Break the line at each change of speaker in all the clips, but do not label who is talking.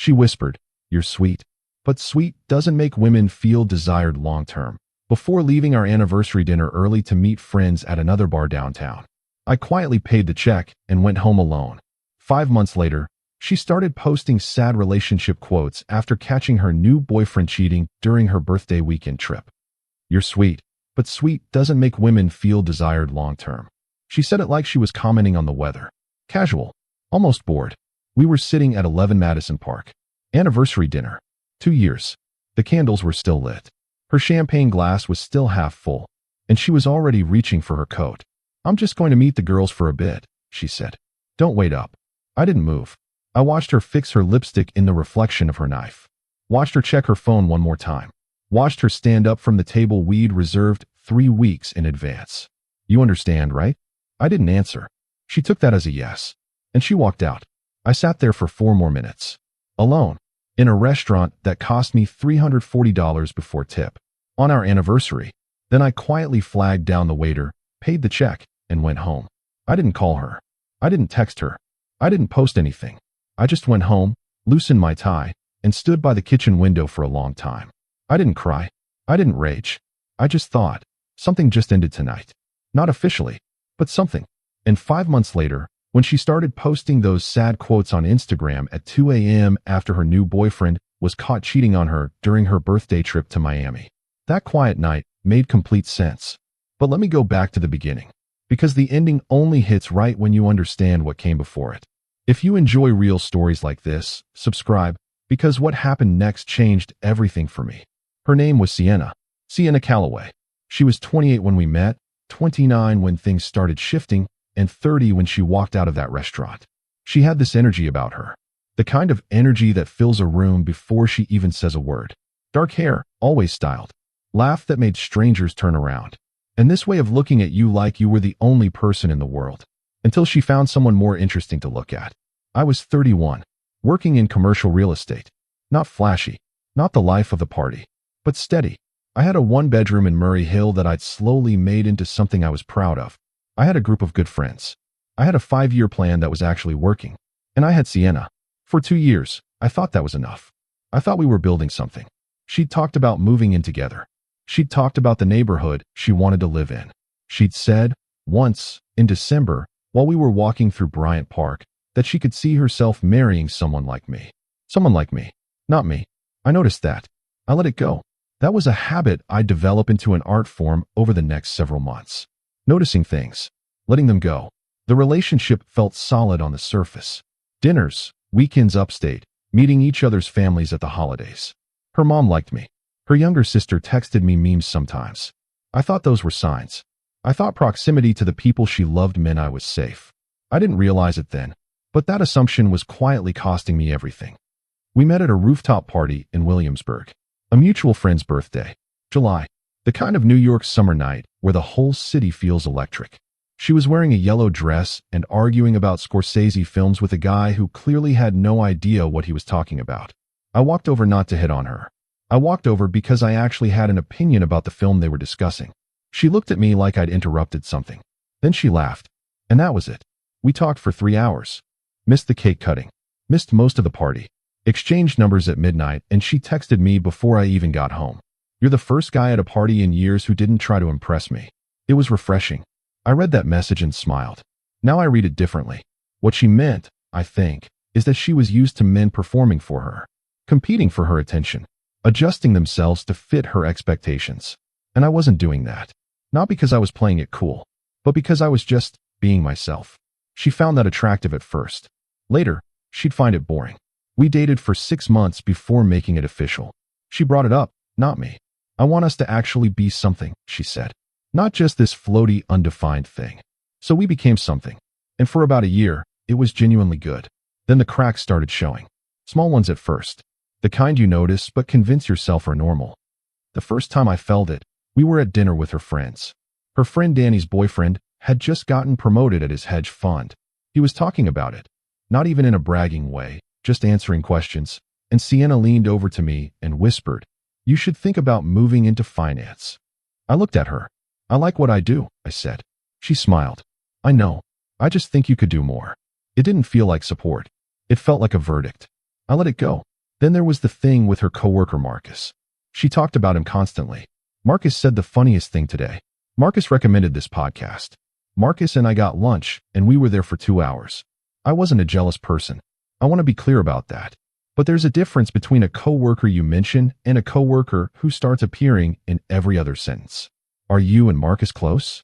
She whispered, "You're sweet. But sweet doesn't make women feel desired long-term." Before leaving our anniversary dinner early to meet friends at another bar downtown, I quietly paid the check and went home alone. 5 months later, she started posting sad relationship quotes after catching her new boyfriend cheating during her birthday weekend trip. "You're sweet, but sweet doesn't make women feel desired long-term." She said it like she was commenting on the weather. Casual, almost bored. We were sitting at 11 Madison Park. Anniversary dinner. 2 years. The candles were still lit. Her champagne glass was still half full, and she was already reaching for her coat. "I'm just going to meet the girls for a bit," she said. "Don't wait up." I didn't move. I watched her fix her lipstick in the reflection of her knife. Watched her check her phone one more time. Watched her stand up from the table we'd reserved 3 weeks in advance. "You understand, right?" I didn't answer. She took that as a yes, and she walked out. I sat there for 4 more minutes. Alone. In a restaurant that cost me $340 before tip. On our anniversary. Then I quietly flagged down the waiter, paid the check, and went home. I didn't call her. I didn't text her. I didn't post anything. I just went home, loosened my tie, and stood by the kitchen window for a long time. I didn't cry. I didn't rage. I just thought, something just ended tonight. Not officially, but something. And 5 months later, when she started posting those sad quotes on Instagram at 2 a.m. after her new boyfriend was caught cheating on her during her birthday trip to Miami. That quiet night made complete sense. But let me go back to the beginning, because the ending only hits right when you understand what came before it. If you enjoy real stories like this, subscribe, because what happened next changed everything for me. Her name was Sienna Calloway. She was 28 when we met, 29 when things started shifting, and 30 when she walked out of that restaurant. She had this energy about her. The kind of energy that fills a room before she even says a word. Dark hair, always styled. Laugh that made strangers turn around. And this way of looking at you like you were the only person in the world. Until she found someone more interesting to look at. I was 31, working in commercial real estate. Not flashy, not the life of the party, but steady. I had a 1-bedroom in Murray Hill that I'd slowly made into something I was proud of. I had a group of good friends. I had a 5-year plan that was actually working. And I had Sienna. For 2 years, I thought that was enough. I thought we were building something. She'd talked about moving in together. She'd talked about the neighborhood she wanted to live in. She'd said, once, in December, while we were walking through Bryant Park, that she could see herself marrying someone like me. Someone like me. Not me. I noticed that. I let it go. That was a habit I'd develop into an art form over the next several months. Noticing things. Letting them go. The relationship felt solid on the surface. Dinners, weekends upstate, meeting each other's families at the holidays. Her mom liked me. Her younger sister texted me memes sometimes. I thought those were signs. I thought proximity to the people she loved meant I was safe. I didn't realize it then, but that assumption was quietly costing me everything. We met at a rooftop party in Williamsburg. A mutual friend's birthday. July. The kind of New York summer night where the whole city feels electric. She was wearing a yellow dress and arguing about Scorsese films with a guy who clearly had no idea what he was talking about. I walked over not to hit on her. I walked over because I actually had an opinion about the film they were discussing. She looked at me like I'd interrupted something. Then she laughed. And that was it. We talked for 3 hours. Missed the cake cutting. Missed most of the party. Exchanged numbers at midnight, and she texted me before I even got home. "You're the first guy at a party in years who didn't try to impress me." It was refreshing. I read that message and smiled. Now I read it differently. What she meant, I think, is that she was used to men performing for her, competing for her attention, adjusting themselves to fit her expectations. And I wasn't doing that. Not because I was playing it cool, but because I was just being myself. She found that attractive at first. Later, she'd find it boring. We dated for 6 months before making it official. She brought it up, not me. "I want us to actually be something," she said. "Not just this floaty, undefined thing." So we became something. And for about a year, it was genuinely good. Then the cracks started showing. Small ones at first. The kind you notice but convince yourself are normal. The first time I felt it, we were at dinner with her friends. Her friend Danny's boyfriend had just gotten promoted at his hedge fund. He was talking about it. Not even in a bragging way, just answering questions. And Sienna leaned over to me and whispered, "You should think about moving into finance." I looked at her. "I like what I do," I said. She smiled. "I know. I just think you could do more." It didn't feel like support. It felt like a verdict. I let it go. Then there was the thing with her coworker Marcus. She talked about him constantly. Marcus said the funniest thing today. Marcus recommended this podcast. Marcus and I got lunch, and we were there for 2 hours. I wasn't a jealous person. I want to be clear about that. But there's a difference between a coworker you mention and a coworker who starts appearing in every other sentence. Are you and Marcus close?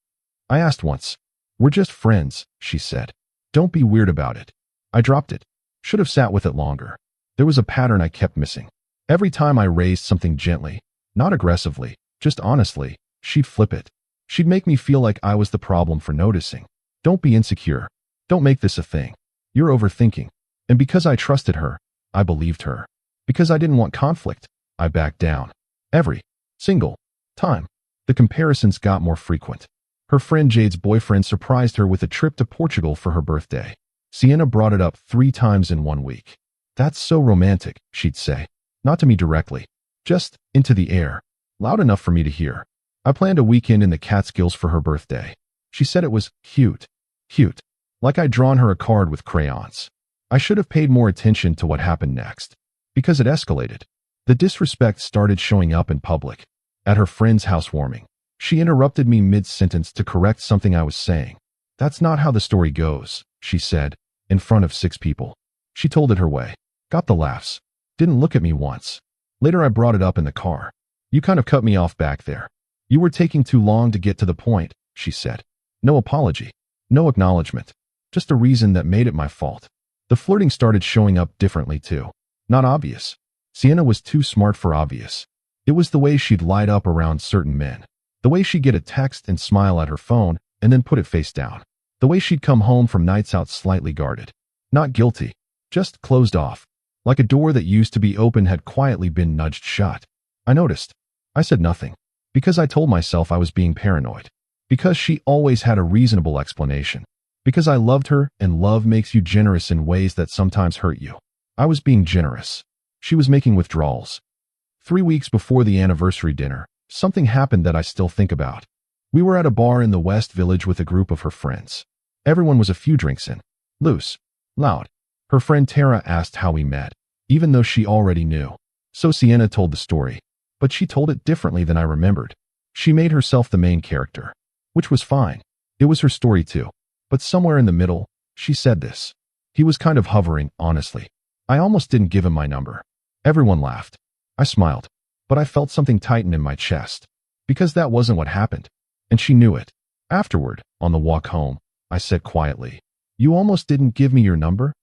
I asked once. We're just friends, she said. Don't be weird about it. I dropped it. Should have sat with it longer. There was a pattern I kept missing. Every time I raised something gently, not aggressively, just honestly, she'd flip it. She'd make me feel like I was the problem for noticing. Don't be insecure. Don't make this a thing. You're overthinking. And because I trusted her, I believed her. Because I didn't want conflict, I backed down. Every single time. The comparisons got more frequent. Her friend Jade's boyfriend surprised her with a trip to Portugal for her birthday. Sienna brought it up 3 times in 1 week. That's so romantic, she'd say. Not to me directly. Just into the air. Loud enough for me to hear. I planned a weekend in the Catskills for her birthday. She said it was cute. Cute. Like I'd drawn her a card with crayons. I should have paid more attention to what happened next. Because it escalated. The disrespect started showing up in public. At her friend's housewarming. She interrupted me mid-sentence to correct something I was saying. That's not how the story goes, she said, in front of 6 people. She told it her way. Got the laughs. Didn't look at me once. Later I brought it up in the car. You kind of cut me off back there. You were taking too long to get to the point, she said. No apology. No acknowledgement. Just a reason that made it my fault. The flirting started showing up differently too. Not obvious. Sienna was too smart for obvious. It was the way she'd light up around certain men. The way she'd get a text and smile at her phone and then put it face down. The way she'd come home from nights out slightly guarded. Not guilty. Just closed off. Like a door that used to be open had quietly been nudged shut. I noticed. I said nothing. Because I told myself I was being paranoid. Because she always had a reasonable explanation. Because I loved her, and love makes you generous in ways that sometimes hurt you. I was being generous. She was making withdrawals. 3 weeks before the anniversary dinner, something happened that I still think about. We were at a bar in the West Village with a group of her friends. Everyone was a few drinks in. Loose. Loud. Her friend Tara asked how we met, even though she already knew. So Sienna told the story. But she told it differently than I remembered. She made herself the main character. Which was fine. It was her story too. But somewhere in the middle, she said this. He was kind of hovering, honestly. I almost didn't give him my number. Everyone laughed. I smiled. But I felt something tighten in my chest. Because that wasn't what happened. And she knew it. Afterward, on the walk home, I said quietly, "You almost didn't give me your number?"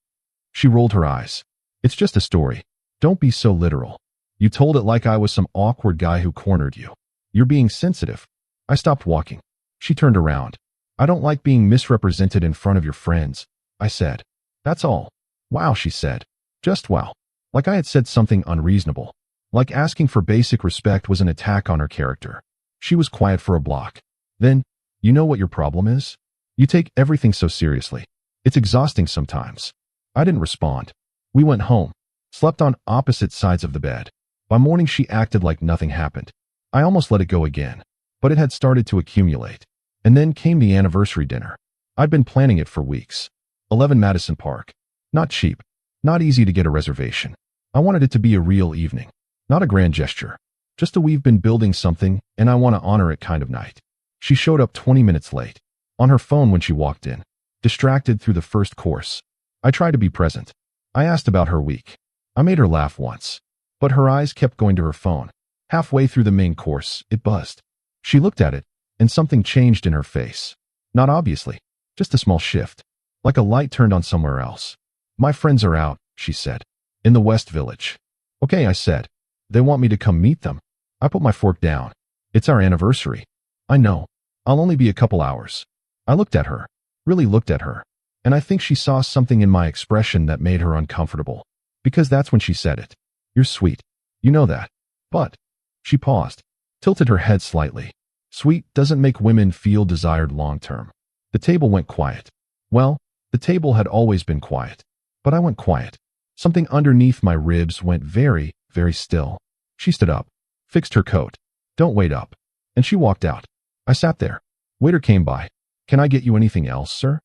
She rolled her eyes. "It's just a story. Don't be so literal. You told it like I was some awkward guy who cornered you. You're being sensitive." I stopped walking. She turned around. "I don't like being misrepresented in front of your friends," I said. "That's all." "Wow," she said. Just wow. Like I had said something unreasonable. Like asking for basic respect was an attack on her character. She was quiet for a block. Then, "You know what your problem is? You take everything so seriously. It's exhausting sometimes." I didn't respond. We went home. Slept on opposite sides of the bed. By morning she acted like nothing happened. I almost let it go again. But it had started to accumulate. And then came the anniversary dinner. I'd been planning it for weeks. 11 Madison Park. Not cheap. Not easy to get a reservation. I wanted it to be a real evening. Not a grand gesture. Just a we've been building something and I want to honor it kind of night. She showed up 20 minutes late. On her phone when she walked in. Distracted through the first course. I tried to be present. I asked about her week. I made her laugh once. But her eyes kept going to her phone. Halfway through the main course, it buzzed. She looked at it, and something changed in her face. Not obviously, just a small shift. Like a light turned on somewhere else. "My friends are out," she said. "In the West Village." "Okay," I said. "They want me to come meet them." I put my fork down. "It's our anniversary." "I know. I'll only be a couple hours." I looked at her. Really looked at her. And I think she saw something in my expression that made her uncomfortable. Because that's when she said it. "You're sweet. You know that. But..." She paused. Tilted her head slightly. "Sweet doesn't make women feel desired long-term." The table went quiet. Well, the table had always been quiet. But I went quiet. Something underneath my ribs went very, very still. She stood up. Fixed her coat. "Don't wait up." And she walked out. I sat there. Waiter came by. "Can I get you anything else, sir?"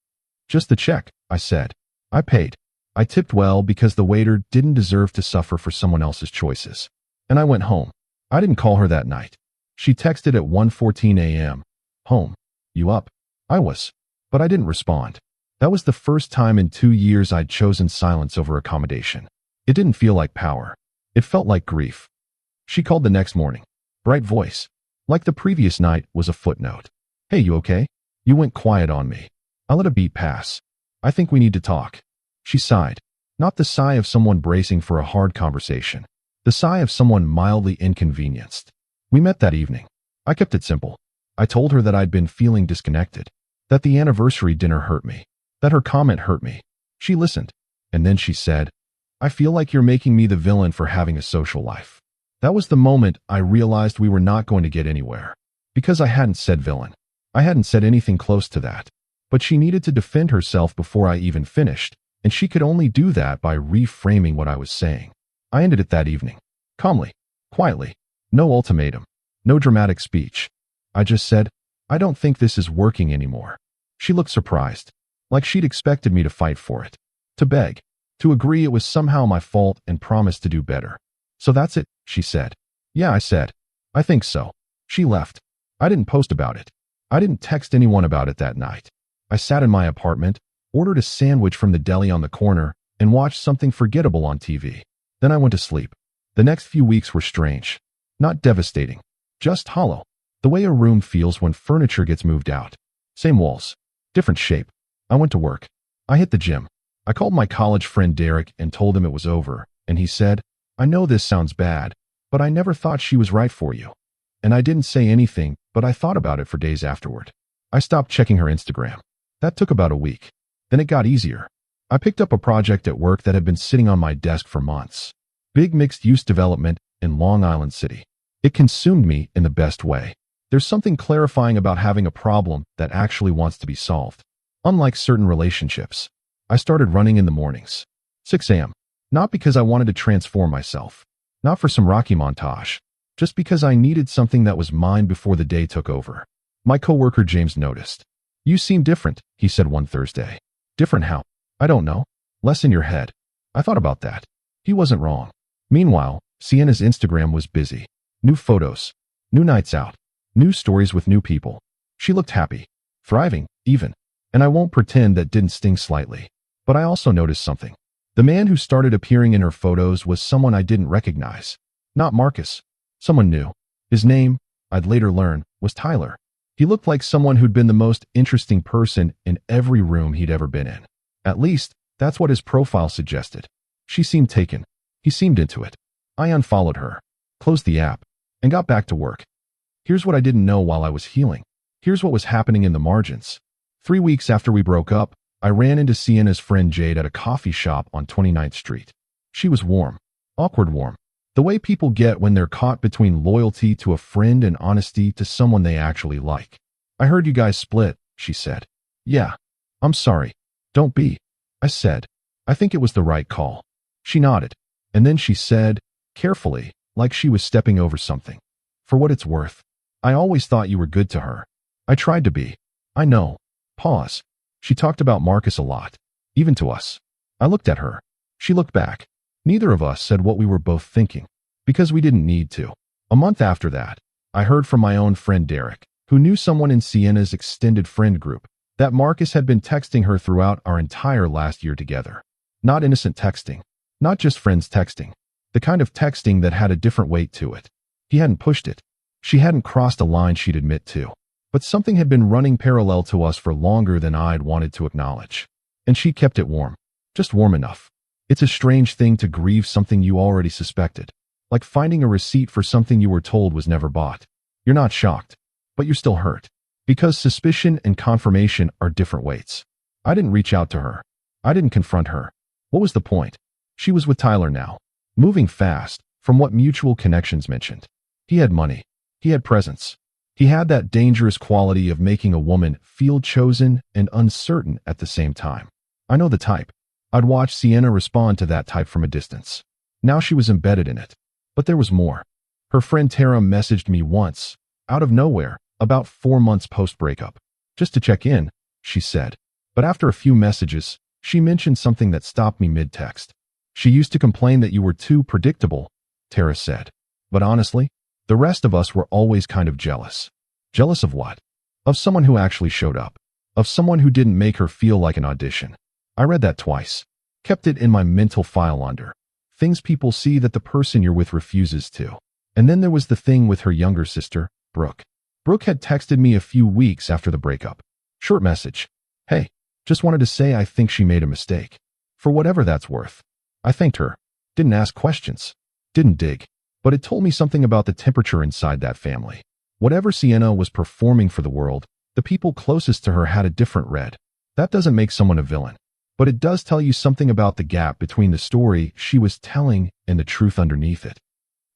"Just the check," I said. "I paid." I tipped well because the waiter didn't deserve to suffer for someone else's choices. And I went home. I didn't call her that night. She texted at 1:14 a.m. Home. You up? I was. But I didn't respond. That was the first time in 2 years I'd chosen silence over accommodation. It didn't feel like power. It felt like grief. She called the next morning. Bright voice. Like the previous night was a footnote. Hey, you okay? You went quiet on me. I let a beat pass. I think we need to talk. She sighed. Not the sigh of someone bracing for a hard conversation. The sigh of someone mildly inconvenienced. We met that evening. I kept it simple. I told her that I'd been feeling disconnected. That the anniversary dinner hurt me. That her comment hurt me. She listened. And then she said, I feel like you're making me the villain for having a social life. That was the moment I realized we were not going to get anywhere. Because I hadn't said villain. I hadn't said anything close to that. But she needed to defend herself before I even finished, and she could only do that by reframing what I was saying. I ended it that evening. Calmly. Quietly. No ultimatum. No dramatic speech. I just said, I don't think this is working anymore. She looked surprised. Like she'd expected me to fight for it. To beg. To agree it was somehow my fault and promise to do better. So that's it, she said. Yeah, I said. I think so. She left. I didn't post about it. I didn't text anyone about it that night. I sat in my apartment, ordered a sandwich from the deli on the corner, and watched something forgettable on TV. Then I went to sleep. The next few weeks were strange. Not devastating. Just hollow. The way a room feels when furniture gets moved out. Same walls. Different shape. I went to work. I hit the gym. I called my college friend Derek and told him it was over, and he said, I know this sounds bad, but I never thought she was right for you. And I didn't say anything, but I thought about it for days afterward. I stopped checking her Instagram. That took about a week. Then it got easier. I picked up a project at work that had been sitting on my desk for months. Big mixed-use development in Long Island City. It consumed me in the best way. There's something clarifying about having a problem that actually wants to be solved. Unlike certain relationships, I started running in the mornings. 6 a.m. Not because I wanted to transform myself. Not for some Rocky montage. Just because I needed something that was mine before the day took over. My coworker James noticed. You seem different, he said one Thursday. Different how? I don't know. Less in your head. I thought about that. He wasn't wrong. Meanwhile, Sienna's Instagram was busy. New photos. New nights out. New stories with new people. She looked happy. Thriving, even. And I won't pretend that didn't sting slightly. But I also noticed something. The man who started appearing in her photos was someone I didn't recognize. Not Marcus. Someone new. His name, I'd later learn, was Tyler. He looked like someone who'd been the most interesting person in every room he'd ever been in. At least, that's what his profile suggested. She seemed taken. He seemed into it. I unfollowed her, closed the app, and got back to work. Here's what I didn't know while I was healing. Here's what was happening in the margins. 3 weeks after we broke up, I ran into Sienna's friend Jade at a coffee shop on 29th Street. She was warm. Awkward warm. The way people get when they're caught between loyalty to a friend and honesty to someone they actually like. I heard you guys split, she said. Yeah. I'm sorry. Don't be. I said. I think it was the right call. She nodded. And then she said, carefully, like she was stepping over something. For what it's worth. I always thought you were good to her. I tried to be. I know. Pause. She talked about Marcus a lot. Even to us. I looked at her. She looked back. Neither of us said what we were both thinking. Because we didn't need to. A month after that, I heard from my own friend Derek, who knew someone in Sienna's extended friend group, that Marcus had been texting her throughout our entire last year together. Not innocent texting. Not just friends texting. The kind of texting that had a different weight to it. He hadn't pushed it. She hadn't crossed a line she'd admit to. But something had been running parallel to us for longer than I'd wanted to acknowledge. And she kept it warm. Just warm enough. It's a strange thing to grieve something you already suspected. Like finding a receipt for something you were told was never bought. You're not shocked. But you're still hurt. Because suspicion and confirmation are different weights. I didn't reach out to her. I didn't confront her. What was the point? She was with Tyler now. Moving fast, from what mutual connections mentioned. He had money. He had presence. He had that dangerous quality of making a woman feel chosen and uncertain at the same time. I know the type. I'd watched Sienna respond to that type from a distance. Now she was embedded in it. But there was more. Her friend Tara messaged me once, out of nowhere, about 4 months post-breakup. Just to check in, she said. But after a few messages, She mentioned something that stopped me mid-text. She used to complain that you were too predictable, Tara said. But honestly, the rest of us were always kind of jealous. Jealous of what? Of someone who actually showed up. Of someone who didn't make her feel like an audition. I read that twice. Kept it in my mental file under things people see that the person you're with refuses to. And then there was the thing with her younger sister, Brooke. Brooke had texted me a few weeks after the breakup. Short message. Hey, just wanted to say I think she made a mistake. For whatever that's worth. I thanked her. Didn't ask questions. Didn't dig. But it told me something about the temperature inside that family. Whatever Sienna was performing for the world, the people closest to her had a different read. That doesn't make someone a villain. But it does tell you something about the gap between the story she was telling and the truth underneath it.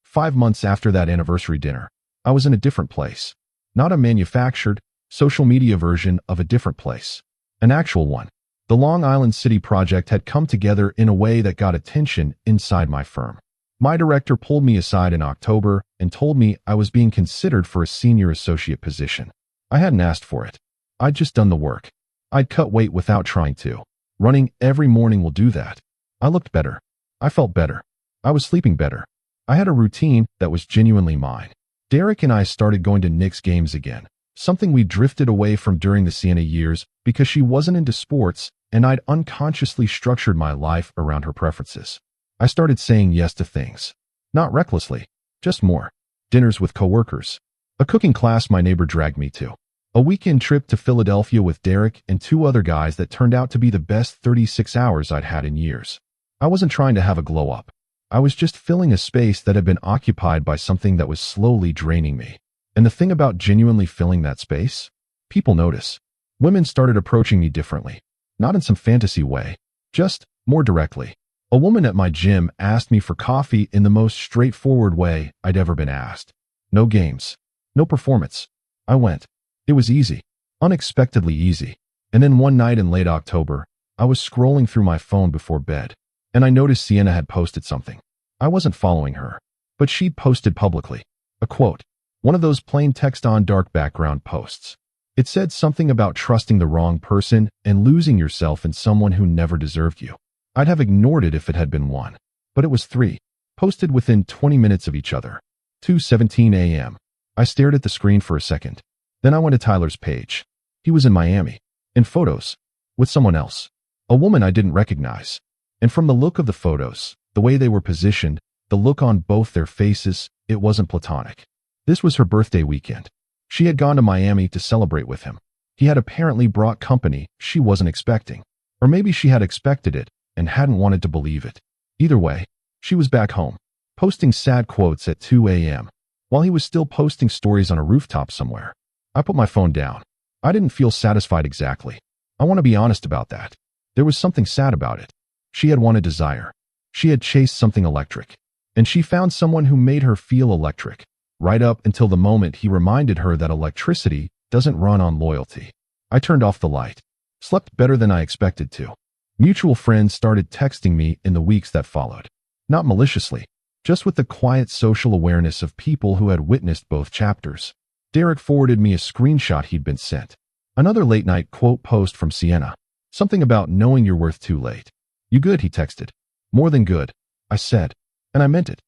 5 months after that anniversary dinner, I was in a different place. Not a manufactured, social media version of a different place. An actual one. The Long Island City project had come together in a way that got attention inside my firm. My director pulled me aside in October and told me I was being considered for a senior associate position. I hadn't asked for it. I'd just done the work. I'd cut weight without trying to. Running every morning will do that. I looked better. I felt better. I was sleeping better. I had a routine that was genuinely mine. Derek and I started going to Knicks games again, something we drifted away from during the Sienna years because she wasn't into sports and I'd unconsciously structured my life around her preferences. I started saying yes to things. Not recklessly, just more. Dinners with coworkers. A cooking class my neighbor dragged me to. A weekend trip to Philadelphia with Derek and 2 other guys that turned out to be the best 36 hours I'd had in years. I wasn't trying to have a glow up. I was just filling a space that had been occupied by something that was slowly draining me. And the thing about genuinely filling that space? People notice. Women started approaching me differently. Not in some fantasy way. Just more directly. A woman at my gym asked me for coffee in the most straightforward way I'd ever been asked. No games. No performance. I went. It was easy. Unexpectedly easy. And then one night in late October, I was scrolling through my phone before bed, and I noticed Sienna had posted something. I wasn't following her, but she'd posted publicly. A quote. One of those plain text on dark background posts. It said something about trusting the wrong person and losing yourself in someone who never deserved you. I'd have ignored it if it had been 1. But it was 3. Posted within 20 minutes of each other. 2:17 a.m. I stared at the screen for a second. Then I went to Tyler's page. He was in Miami. In photos. With someone else. A woman I didn't recognize. And from the look of the photos, the way they were positioned, the look on both their faces, it wasn't platonic. This was her birthday weekend. She had gone to Miami to celebrate with him. He had apparently brought company she wasn't expecting. Or maybe she had expected it and hadn't wanted to believe it. Either way, she was back home, posting sad quotes at 2 a.m. while he was still posting stories on a rooftop somewhere. I put my phone down. I didn't feel satisfied exactly. I want to be honest about that. There was something sad about it. She had wanted desire. She had chased something electric. And she found someone who made her feel electric, right up until the moment he reminded her that electricity doesn't run on loyalty. I turned off the light. Slept better than I expected to. Mutual friends started texting me in the weeks that followed. Not maliciously, just with the quiet social awareness of people who had witnessed both chapters. Derek forwarded me a screenshot he'd been sent. Another late-night quote post from Sienna. Something about knowing you're worth too late. You good, he texted. More than good, I said. And I meant it.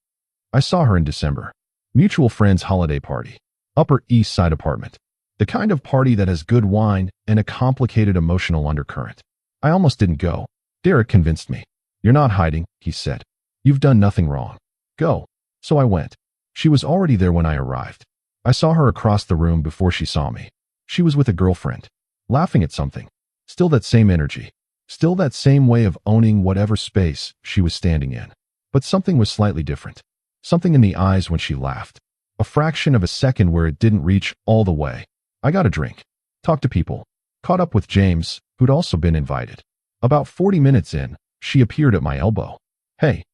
I saw her in December. Mutual friends holiday party. Upper East Side apartment. The kind of party that has good wine and a complicated emotional undercurrent. I almost didn't go. Derek convinced me. You're not hiding, he said. You've done nothing wrong. Go. So I went. She was already there when I arrived. I saw her across the room before she saw me. She was with a girlfriend, laughing at something. Still that same energy. Still that same way of owning whatever space she was standing in. But something was slightly different. Something in the eyes when she laughed. A fraction of a second where it didn't reach all the way. I got a drink. Talked to people. Caught up with James, who'd also been invited. About 40 minutes in, she appeared at my elbow. Hey.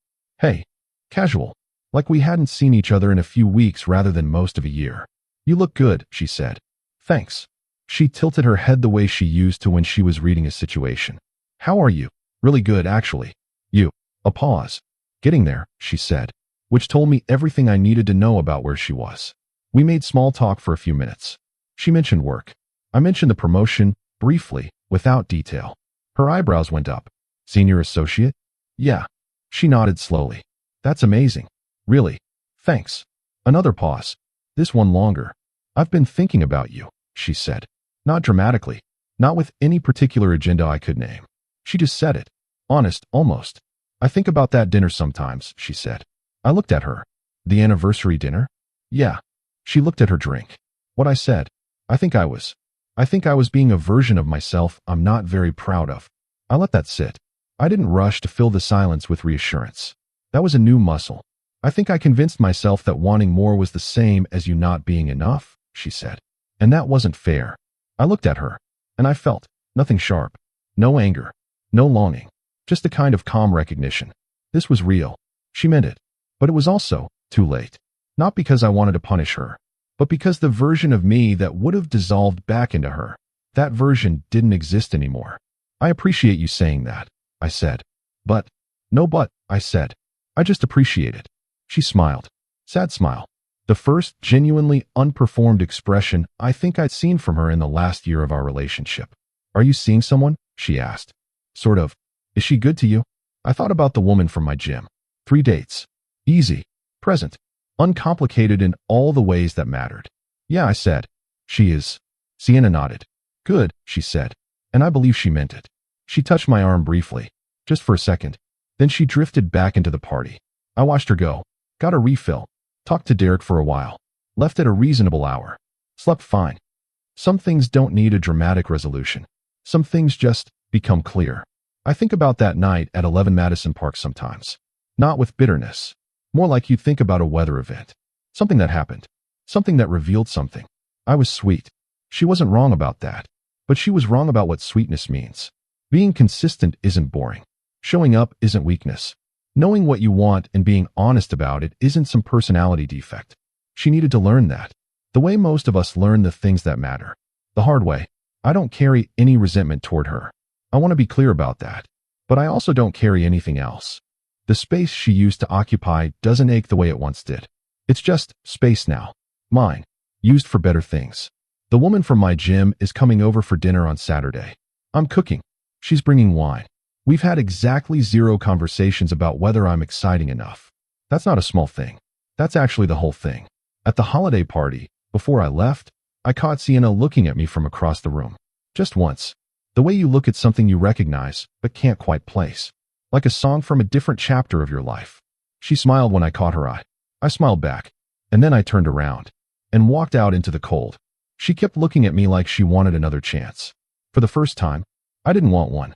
Casual. Like we hadn't seen each other in a few weeks rather than most of a year. You look good, she said. Thanks. She tilted her head the way she used to when she was reading a situation. How are you? Really good, actually. You. A pause. Getting there, she said, which told me everything I needed to know about where she was. We made small talk for a few minutes. She mentioned work. I mentioned the promotion, briefly, without detail. Her eyebrows went up. Senior associate? Yeah. She nodded slowly. That's amazing. Really. Thanks. Another pause. This one longer. I've been thinking about you, she said. Not dramatically. Not with any particular agenda I could name. She just said it. Honest, almost. I think about that dinner sometimes, she said. I looked at her. The anniversary dinner? Yeah. She looked at her drink. What I said. I think I was being a version of myself I'm not very proud of. I let that sit. I didn't rush to fill the silence with reassurance. That was a new muscle. I think I convinced myself that wanting more was the same as you not being enough, she said. And that wasn't fair. I looked at her, and I felt nothing sharp. No anger. No longing. Just a kind of calm recognition. This was real. She meant it. But it was also too late. Not because I wanted to punish her, but because the version of me that would have dissolved back into her, that version didn't exist anymore. I appreciate you saying that, I said. But, no but, I said. I just appreciate it. She smiled. Sad smile. The first genuinely unperformed expression I think I'd seen from her in the last year of our relationship. Are you seeing someone? She asked. Sort of. Is she good to you? I thought about the woman from my gym. 3 dates. Easy. Present. Uncomplicated in all the ways that mattered. Yeah, I said. She is. Sienna nodded. Good, she said. And I believe she meant it. She touched my arm briefly. Just for a second. Then she drifted back into the party. I watched her go. Got a refill. Talked to Derek for a while. Left at a reasonable hour. Slept fine. Some things don't need a dramatic resolution. Some things just become clear. I think about that night at 11 Madison Park sometimes. Not with bitterness. More like you'd think about a weather event. Something that happened. Something that revealed something. I was sweet. She wasn't wrong about that. But she was wrong about what sweetness means. Being consistent isn't boring. Showing up isn't weakness. Knowing what you want and being honest about it isn't some personality defect. She needed to learn that. The way most of us learn the things that matter. The hard way. I don't carry any resentment toward her. I want to be clear about that. But I also don't carry anything else. The space she used to occupy doesn't ache the way it once did. It's just space now. Mine. Used for better things. The woman from my gym is coming over for dinner on Saturday. I'm cooking. She's bringing wine. We've had exactly 0 conversations about whether I'm exciting enough. That's not a small thing. That's actually the whole thing. At the holiday party, before I left, I caught Sienna looking at me from across the room. Just once. The way you look at something you recognize, but can't quite place. Like a song from a different chapter of your life. She smiled when I caught her eye. I smiled back. And then I turned around. And walked out into the cold. She kept looking at me like she wanted another chance. For the first time, I didn't want one.